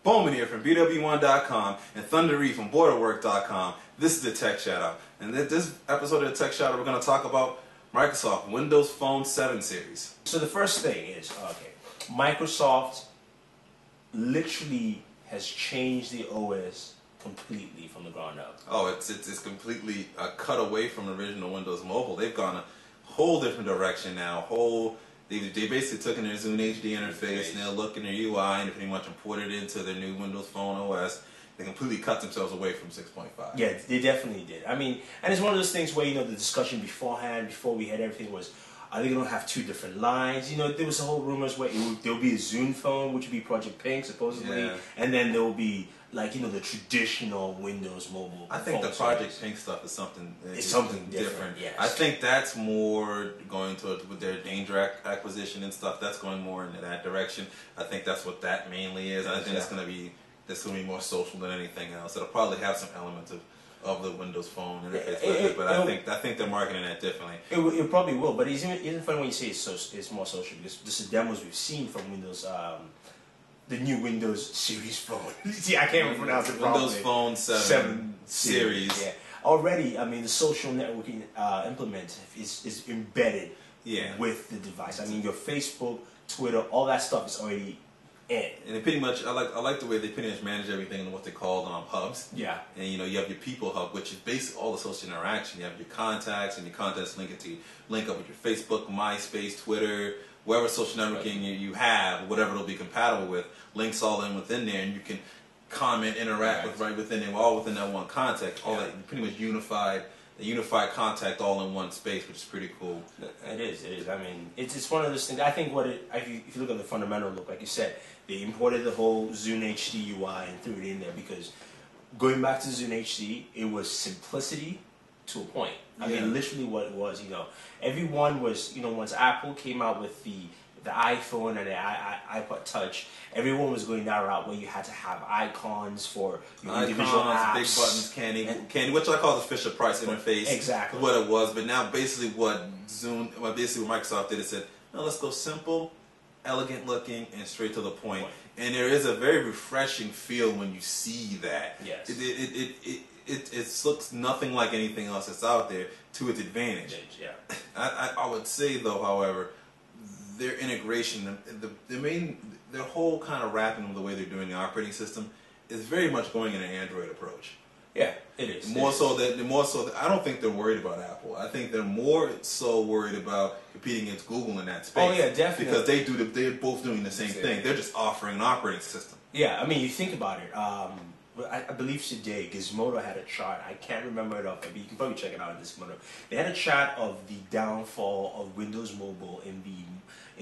Bowman here from BWOne.com and Thunder Reed from BorderWork.com. This is the Tech Shout-Out. And in this episode of the Tech Shout-Out, we're going to talk about Microsoft Windows Phone 7 series. So the first thing is, Microsoft literally has changed the OS completely from the ground up. Oh, it's completely cut away from the original Windows Mobile. They've gone a whole different direction now. They basically took in their Zune HD interface and they're looking at their UI and they pretty much imported it into their new Windows Phone OS. They completely cut themselves away from 6.5. Yeah, they definitely did. I mean, and it's one of those things where, the discussion beforehand, before we had everything was, are they going to have two different lines? There was the whole rumors where there'll be a Zune phone, which would be Project Pink, supposedly, and then there'll be, the traditional Windows Mobile. I think the Project Pink stuff is something different. Yes. I think that's more going to, with their Danger acquisition and stuff, that's going more into that direction. I think that's what that mainly is. I think it's going to be more social than anything else. It'll probably have some elements of the Windows Phone interface, but I think they're marketing that differently. It probably will, but isn't funny when you say it's more social, because this is demos we've seen from Windows, the new Windows Series phone. See, I can't even pronounce it properly. Windows Phone 7 series. Yeah. Already, the social networking implement is embedded with the device. I mean, your Facebook, Twitter, all that stuff is already in. And they pretty much, I like the way they pretty much manage everything in what they call hubs. Yeah. And you have your people hub, which is basically all the social interaction. You have your contacts, and your contacts link up with your Facebook, MySpace, Twitter, whatever social networking you have, whatever it'll be compatible with, links all in within there, and you can comment, interact with right within there, all within that one contact. All that pretty much unified contact all in one space, which is pretty cool. It is. I mean, it's one of those things. I think if you look at the fundamental look, like you said, they imported the whole Zune HD UI and threw it in there because going back to Zune HD, it was simplicity to a point. I mean, literally what it was. Everyone was, once Apple came out with the iPhone and the iPod Touch, everyone was going that route where you had to have icons for your individual apps. Big buttons, candy, which I call the Fisher-Price interface. Exactly. What it was, but now basically what Microsoft did is said, no, let's go simple, elegant looking, and straight to the point. And there is a very refreshing feel when you see that. Yes. It looks nothing like anything else that's out there to its advantage. Yeah. I would say though, however, their integration, their whole kind of wrapping of the way they're doing the operating system is very much going in an Android approach. Yeah, it is. More so that I don't think they're worried about Apple. I think they're more so worried about competing against Google in that space. Oh yeah, definitely. Because they're both doing the same thing. They're just offering an operating system. Yeah, I mean, you think about it. I believe today Gizmodo had a chart. I can't remember it off, but you can probably check it out in Gizmodo. They had a chart of the downfall of Windows Mobile in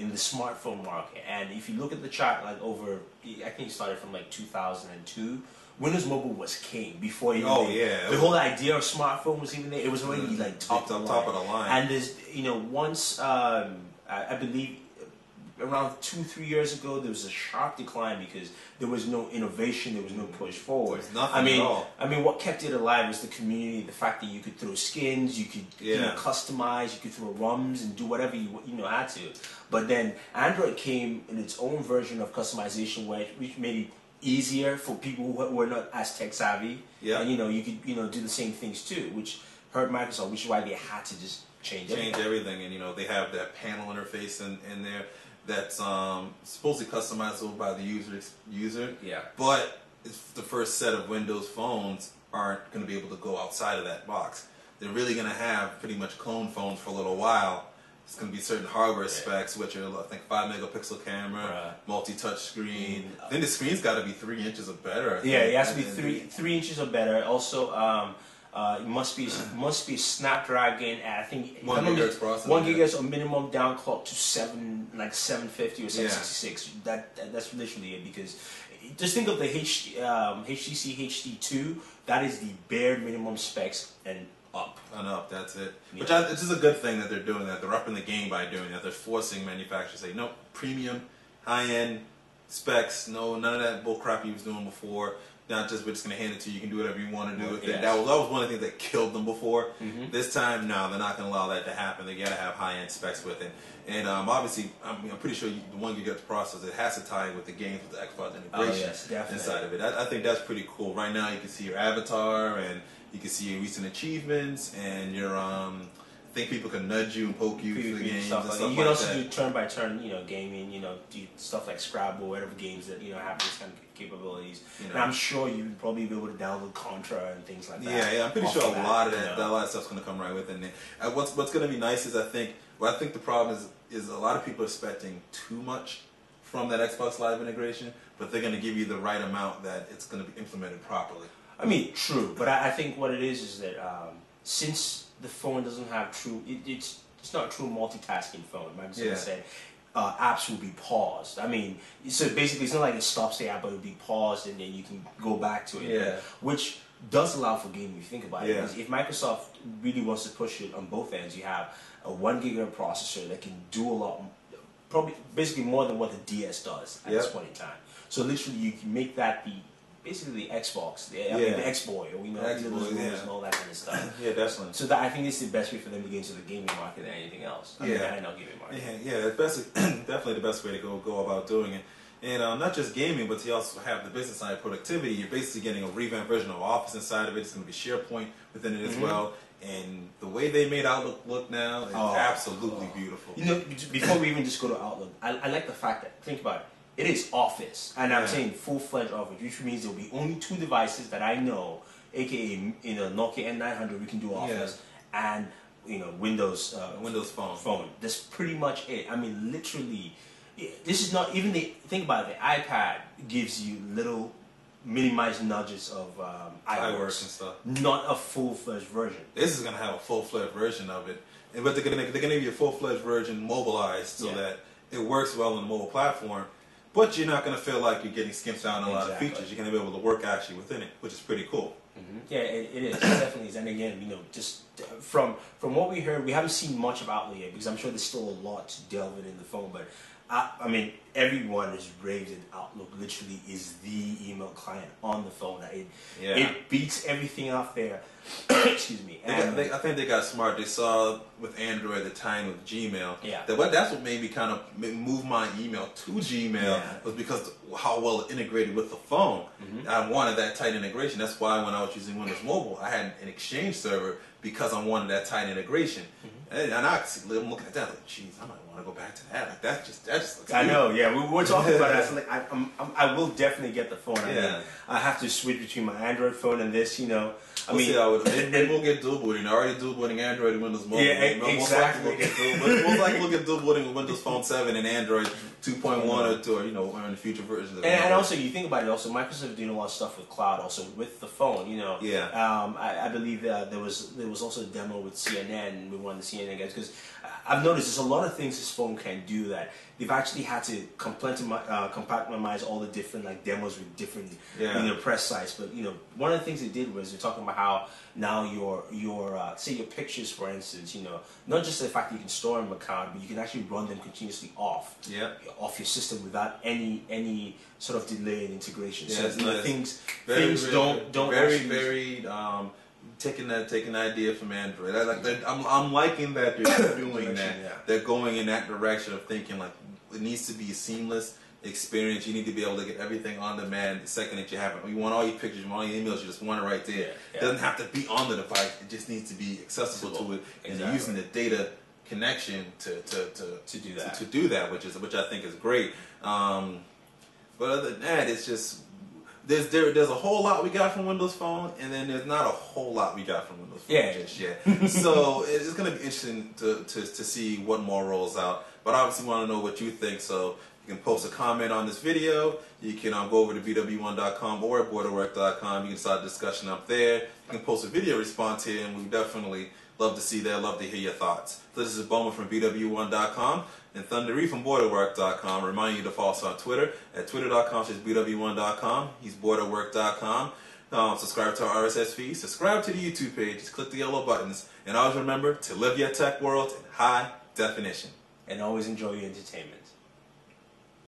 the smartphone market. And if you look at the chart, I think it started from 2002. Windows Mobile was king before even the whole idea of smartphone was even there. It was already top of the line. And there's once I believe around 2-3 years ago, there was a sharp decline because there was no innovation, there was no push forward. There's nothing at all. I mean, what kept it alive was the community, the fact that you could throw skins, you could customize, you could throw ROMs and do whatever you had to. But then Android came in its own version of customization, which made it easier for people who were not as tech savvy. Yeah. And you could do the same things too, which hurt Microsoft, which is why they had to just change everything. And they have that panel interface in there that's supposedly customizable by the user. Yeah. But it's the first set of Windows phones aren't going to be able to go outside of that box. They're really going to have pretty much clone phones for a little while. It's going to be certain hardware specs, which are, I think, 5-megapixel camera, multi-touch screen. Then the screen's got to be 3 inches or better. I think. Yeah, it has to be three inches or better. Also, it must be Snapdragon at, I think 1 gigahertz processor. 1 gigahertz or minimum down clock to 750 or 766. That's literally it, because just think of the HTC HD2. That is the bare minimum specs and up. That's it. Yeah. Which it's just a good thing that they're doing that. They're upping the game by doing that. They're forcing manufacturers to say, no, premium, high-end, specs, none of that bull crap he was doing before. Not just we're just gonna hand it to you. You can do whatever you want to do with it. That was one of the things that killed them before. This time, no, they're not gonna allow that to happen. They gotta have high end specs with it. And obviously, I'm pretty sure the 1 gigahertz processor, it has to tie in with the games with the Xbox integration inside of it. I think that's pretty cool. Right now, you can see your avatar and you can see your recent achievements and your I think people can nudge you and poke you through the games stuff and like stuff that. You can like also that. do turn by turn, gaming. Do stuff like Scrabble, whatever games that have this kind of capabilities. And I'm sure you'd probably be able to download Contra and things like that. Yeah, I'm pretty sure a lot of that stuff's going to come right within there. What's going to be nice is I think the problem is a lot of people are expecting too much from that Xbox Live integration, but they're going to give you the right amount that it's going to be implemented properly. I mean, true, but I think what it is that since the phone doesn't have true, it's not a true multitasking phone. Microsoft said apps will be paused. I mean, so basically it's not like it stops the app, but it'll be paused and then you can go back to it. Yeah. Which does allow for gaming if you think about it. Yeah. Because if Microsoft really wants to push it on both ends, you have a 1 gigahertz processor that can do a lot, probably basically more than what the DS does at this point in time. So literally you can make that basically the Xbox, the X-Boy, or and all that kind of stuff. Yeah, definitely. So that I think it's the best way for them to get into the gaming market than anything else. I mean, the handheld gaming market. Yeah, definitely the best way to go about doing it. And not just gaming, but to also have the business side productivity. You're basically getting a revamped version of Office inside of it. It's going to be SharePoint within it as well. And the way they made Outlook look now is absolutely beautiful. Before we even just go to Outlook, I like the fact that, think about it, it is Office, and I'm saying full-fledged Office, which means there'll be only 2 devices that I know, aka Nokia N900, we can do Office, and Windows phone. That's pretty much it. I mean, literally, this is not even think about it. The iPad gives you little minimized nudges of iWork and stuff. Not a full-fledged version. This is gonna have a full-fledged version of it, but they're gonna give you a full-fledged version mobilized so that it works well on the mobile platform. But you're not going to feel like you're getting skimped down on a lot of features. You're going to be able to work actually within it, which is pretty cool. Yeah, it is. It definitely is. And again, just from what we heard, we haven't seen much of Outlook yet because I'm sure there's still a lot to delve in the phone. But I mean, everyone is raved that Outlook literally is the email client on the phone. It beats everything out there. Excuse me. I think they got smart. They saw with Android the time with Gmail. Yeah. That's what made me kind of move my email to Gmail was because how well it integrated with the phone. I wanted that tight integration. That's why when I was using Windows Mobile, I had an Exchange server because I wanted that tight integration. And I'm looking at that like, geez, I might want to go back to that. Like that just looks I know. Yeah, we were talking about that. So like, I will definitely get the phone. I mean, I have to switch between my Android phone and this. I mean, they won't get dual booting. They're already dual booting Android and Windows Mobile. Yeah, exactly. Most likely we'll get dual booting with Windows Phone 7 and Android 2.1 or or in the future versions of it. And also, you think about it. Also, Microsoft is doing a lot of stuff with cloud. Also with the phone. I believe there was also a demo with CNN. We one of the CNN guys because I've noticed there's a lot of things this phone can do that they've actually had to compartmentalize all the different demos with different press sites. But one of the things they did was they're talking about how now your say your pictures, for instance, not just the fact that you can store them in account, but you can actually run them continuously off your system without any sort of delay in integration. So things don't very taking the idea from Android. I'm liking that they're doing that. They're going in that direction of thinking like it needs to be a seamless experience. You need to be able to get everything on demand the second that you have it. You want all your pictures, you want all your emails, you just want it right there. It doesn't have to be on the device. It just needs to be accessible to it, and you're using the data connection to do that, which I think is great. But other than that, it's just there's a whole lot we got from Windows Phone, and then there's not a whole lot we got from Windows Phone just yet. So it's going to be interesting to see what more rolls out. But I obviously want to know what you think, so you can post a comment on this video. You can go over to BWOne.com or borderwork.com. You can start a discussion up there. You can post a video response here, and we definitely love to see that. Love to hear your thoughts. So this is Bowman from BWOne.com and Thundery from borderwork.com. Remind you to follow us on Twitter at twitter.com/BWOne.com. He's borderwork.com. Subscribe to our RSS feed. Subscribe to the YouTube page. Just click the yellow buttons. And always remember to live your tech world in high definition. And always enjoy your entertainment.